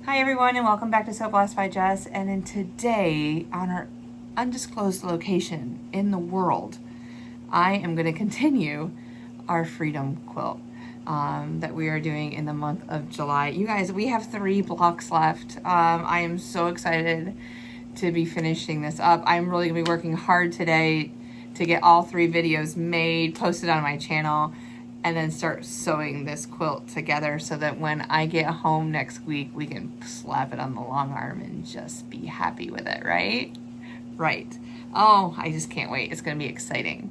Hi everyone and welcome back to Sew Blessed by Jess, and in today on our undisclosed location in the world, I am going to continue our freedom quilt that we are doing in the month of July. You guys, we have 3 blocks left. I am so excited to be finishing this up. I'm really going to be working hard today to get all 3 videos made, posted on my channel, and then start sewing this quilt together so that when I get home next week, we can slap it on the long arm and just be happy with it, right? Right. Oh, I just can't wait. It's going to be exciting.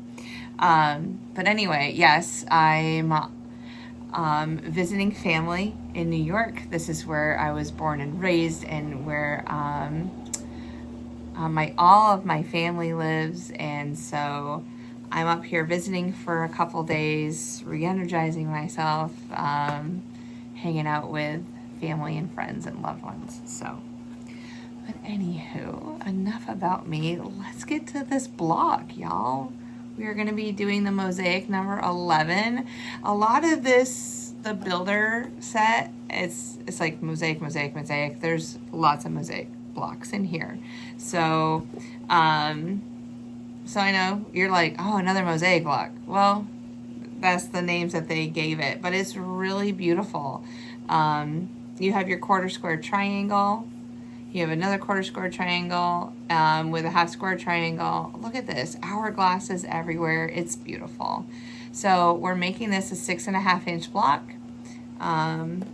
But anyway, yes, I'm visiting family in New York. This is where I was born and raised, and where all of my family lives, and so I'm up here visiting for a couple days, re-energizing myself, hanging out with family and friends and loved ones. So, but anywho, enough about me. Let's get to this block, y'all. We are going to be doing the Mosaic number 11. A lot of this, the builder set, it's like mosaic. There's lots of mosaic blocks in here. So, so I know you're like, oh, another mosaic block. Well, that's the names that they gave it, but it's really beautiful. You have your quarter square triangle. You have another quarter square triangle with a half square triangle. Look at this, hourglasses everywhere. It's beautiful. So we're making this a 6.5 inch block. I'm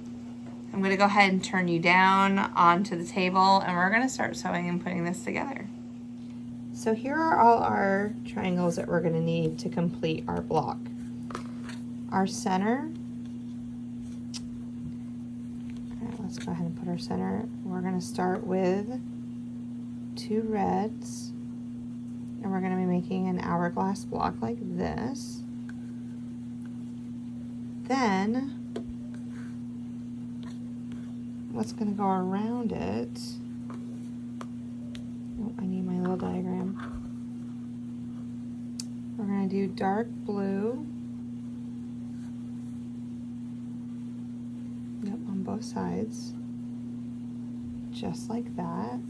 going to go ahead and turn you down onto the table, and we're going to start sewing and putting this together. So here are all our triangles that we're going to need to complete our block. Our center, all right, let's go ahead and put our center. We're going to start with 2 reds, and we're going to be making an hourglass block like this. Then what's going to go around it, oh, I need my little diagram. We're going to do dark blue, yep, on both sides, just like that.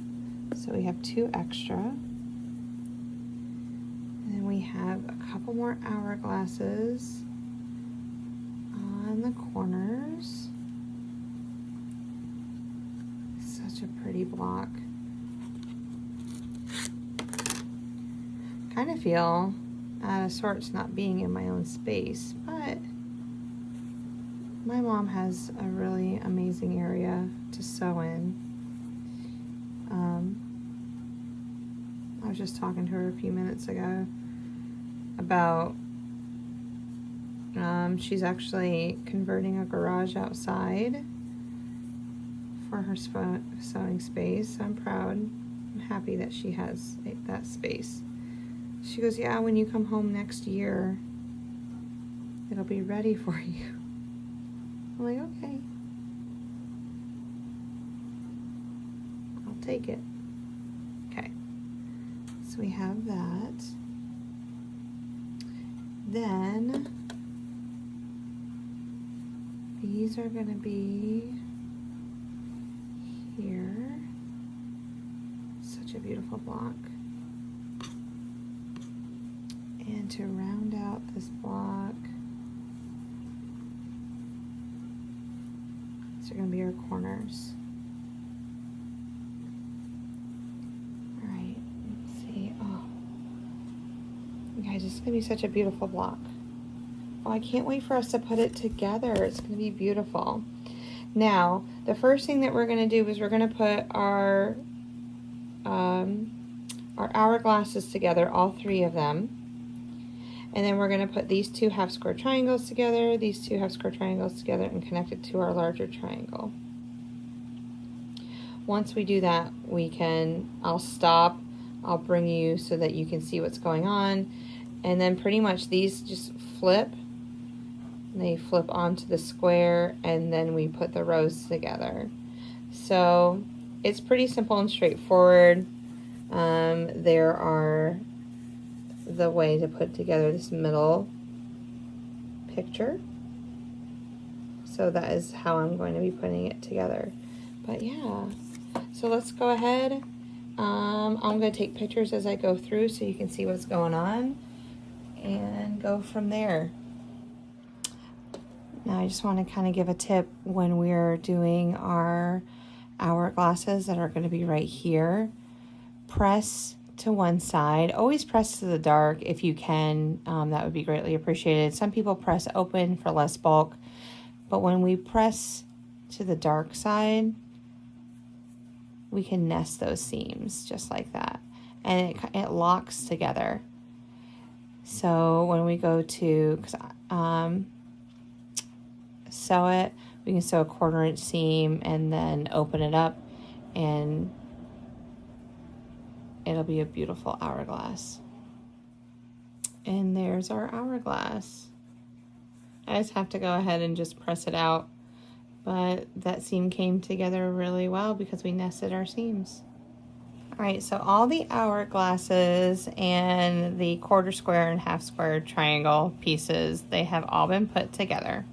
So we have 2 extra. And then we have a couple more hourglasses on the corners. Such a pretty block. Kind of feel out of sorts not being in my own space, but my mom has a really amazing area to sew in. I was just talking to her a few minutes ago about she's actually converting a garage outside for her sewing space. I'm proud. I'm happy that she has that space. She goes, yeah, when you come home next year, it'll be ready for you. I'm like, okay. I'll take it. Okay. So we have that. Then these are going to be here. Such a beautiful block. And to round out this block, these are going to be our corners. All right, let's see. Oh, guys, it's going to be such a beautiful block. Oh, I can't wait for us to put it together. It's going to be beautiful. Now, the first thing that we're going to do is we're going to put our hourglasses together, all 3 of them. And then we're going to put these 2 half square triangles together, these 2 half square triangles together, and connect it to our larger triangle. Once we do that, I'll stop, I'll bring you so that you can see what's going on. And then pretty much these just flip. They flip onto the square, and then we put the rows together. So it's pretty simple and straightforward. There are the way to put together this middle picture. So that is how I'm going to be putting it together. But yeah, so let's go ahead. I'm going to take pictures as I go through so you can see what's going on and go from there. Now I just want to kind of give a tip when we're doing our hourglasses that are going to be right here. Press to one side. Always press to the dark if you can. That would be greatly appreciated. Some people press open for less bulk, but when we press to the dark side, we can nest those seams just like that, and it locks together. So when we go to sew it, we can sew a 1/4 inch seam and then open it up, and it'll be a beautiful hourglass. And there's our hourglass. I just have to go ahead and just press it out, but that seam came together really well because we nested our seams. All right, so all the hourglasses and the 1/4 square and 1/2 square triangle pieces, they have all been put together.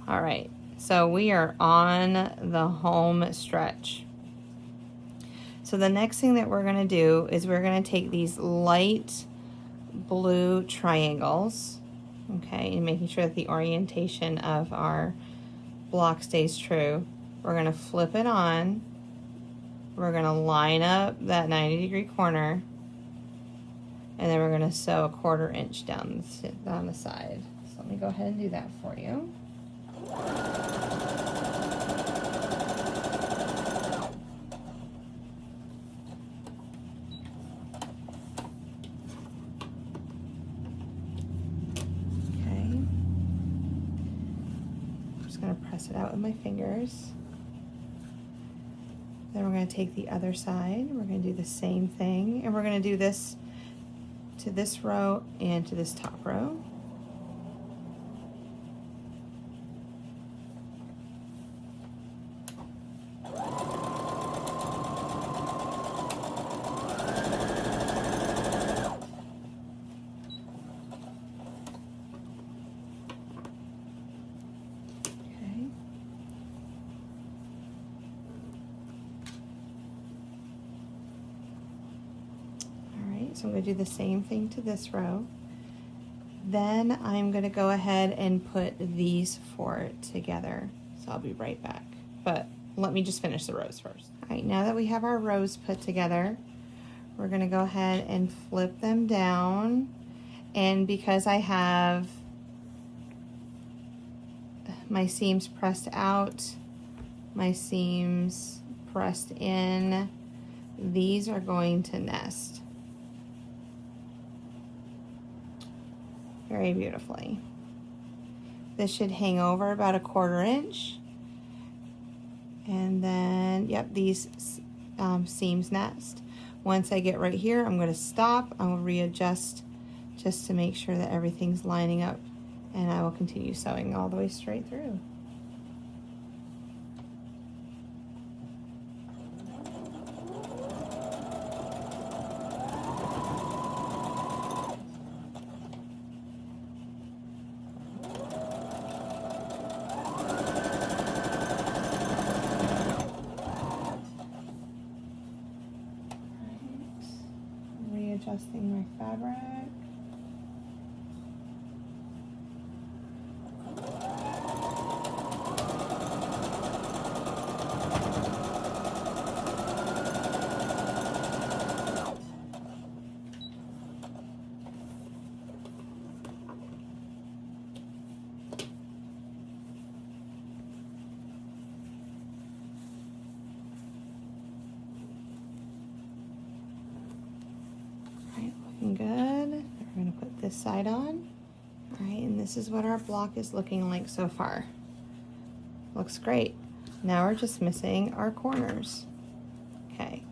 All right, so we are on the home stretch. So the next thing that we're gonna do is we're gonna take these light blue triangles, okay, and making sure that the orientation of our block stays true. We're gonna flip it on. We're gonna line up that 90-degree corner, and then we're gonna sew a 1/4 inch down the side. So let me go ahead and do that for you. Okay. I'm just gonna press it out with my fingers. Then we're going to take the other side. We're going to do the same thing, and we're going to do this to this row and to this top row. So I'm going to do the same thing to this row. Then I'm going to go ahead and put these 4 together. So I'll be right back. But let me just finish the rows first. All right, now that we have our rows put together, we're going to go ahead and flip them down. And because I have my seams pressed out, my seams pressed in, these are going to nest very beautifully. This should hang over about a 1/4 inch. And then, yep, these seams nest. Once I get right here, I'm going to stop. I will readjust just to make sure that everything's lining up, and I will continue sewing all the way straight through. Adjusting my fabric. Good. We're going to put this side on. All right, and this is what our block is looking like so far. Looks great. Now we're just missing our corners. Okay,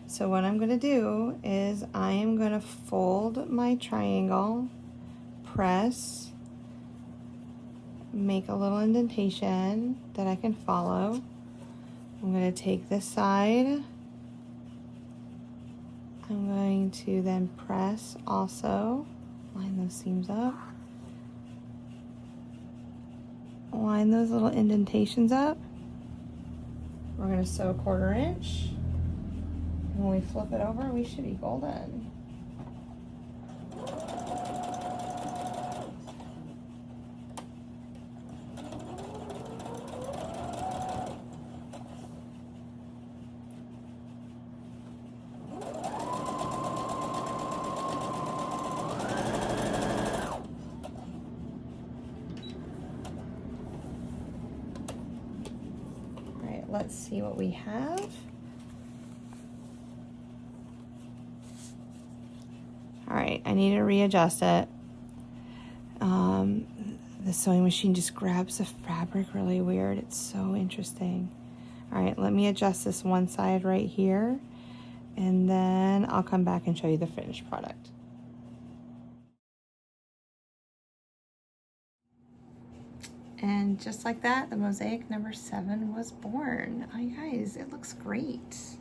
so what I'm going to do is I am going to fold my triangle, press, make a little indentation that I can follow. I'm going to take this side. I'm going to then press also, line those seams up, line those little indentations up, We're gonna sew 1/4 inch. And when we flip it over, we should be golden. Let's see what we have. All right, I need to readjust it. The sewing machine just grabs the fabric really weird. It's so interesting. All right, let me adjust this one side right here, and then I'll come back and show you the finished product. And just like that, the Mosaic number 7 was born. Oh, you guys, it looks great.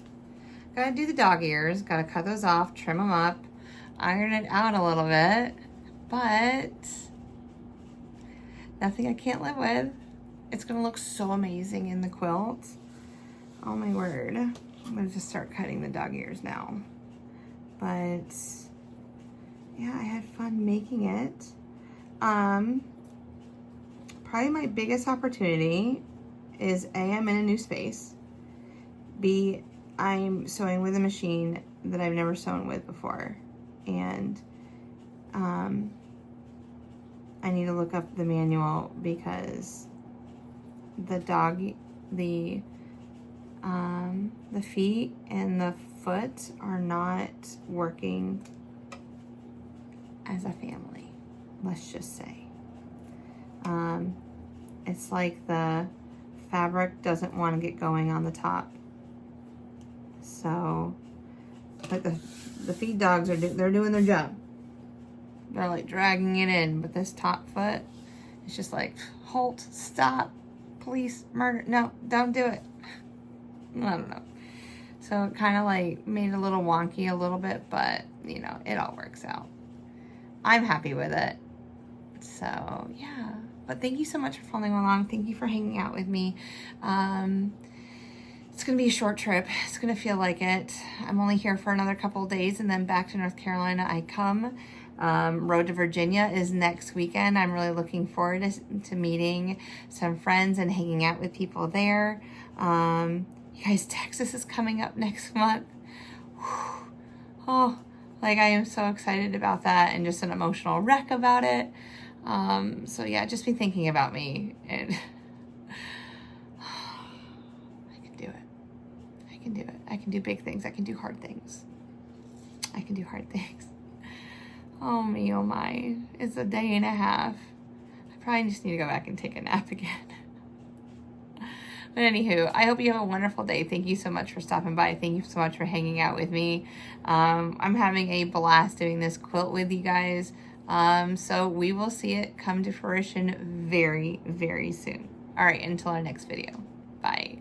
Gotta do the dog ears, gotta cut those off, trim them up, iron it out a little bit, but nothing I can't live with. It's gonna look so amazing in the quilt. Oh my word. I'm gonna just start cutting the dog ears now. But yeah, I had fun making it. Probably my biggest opportunity is A, I'm in a new space. B, I'm sewing with a machine that I've never sewn with before. And I need to look up the manual because the feet and the foot are not working as a family, let's just say. It's like the fabric doesn't want to get going on the top. So, like the feed dogs they're doing their job. They're like dragging it in, but this top foot, it's just like, halt, stop, police, murder, no, don't do it. I don't know. So it kind of like made it a little wonky a little bit, but you know, it all works out. I'm happy with it. So yeah, but thank you so much for following along. Thank you for hanging out with me. It's gonna be a short trip. It's gonna feel like it. I'm only here for another couple of days and then back to North Carolina I come. Road to Virginia is next weekend. I'm really looking forward to meeting some friends and hanging out with people there. You guys, Texas is coming up next month. Whew. Oh, like I am so excited about that and just an emotional wreck about it. So yeah, just be thinking about me and I can do it. I can do it. I can do big things. I can do hard things. I can do hard things. Oh me, oh my. It's a day and a half. I probably just need to go back and take a nap again. But anywho, I hope you have a wonderful day. Thank you so much for stopping by. Thank you so much for hanging out with me. I'm having a blast doing this quilt with you guys. So we will see it come to fruition very, very soon. All right, until our next video. Bye.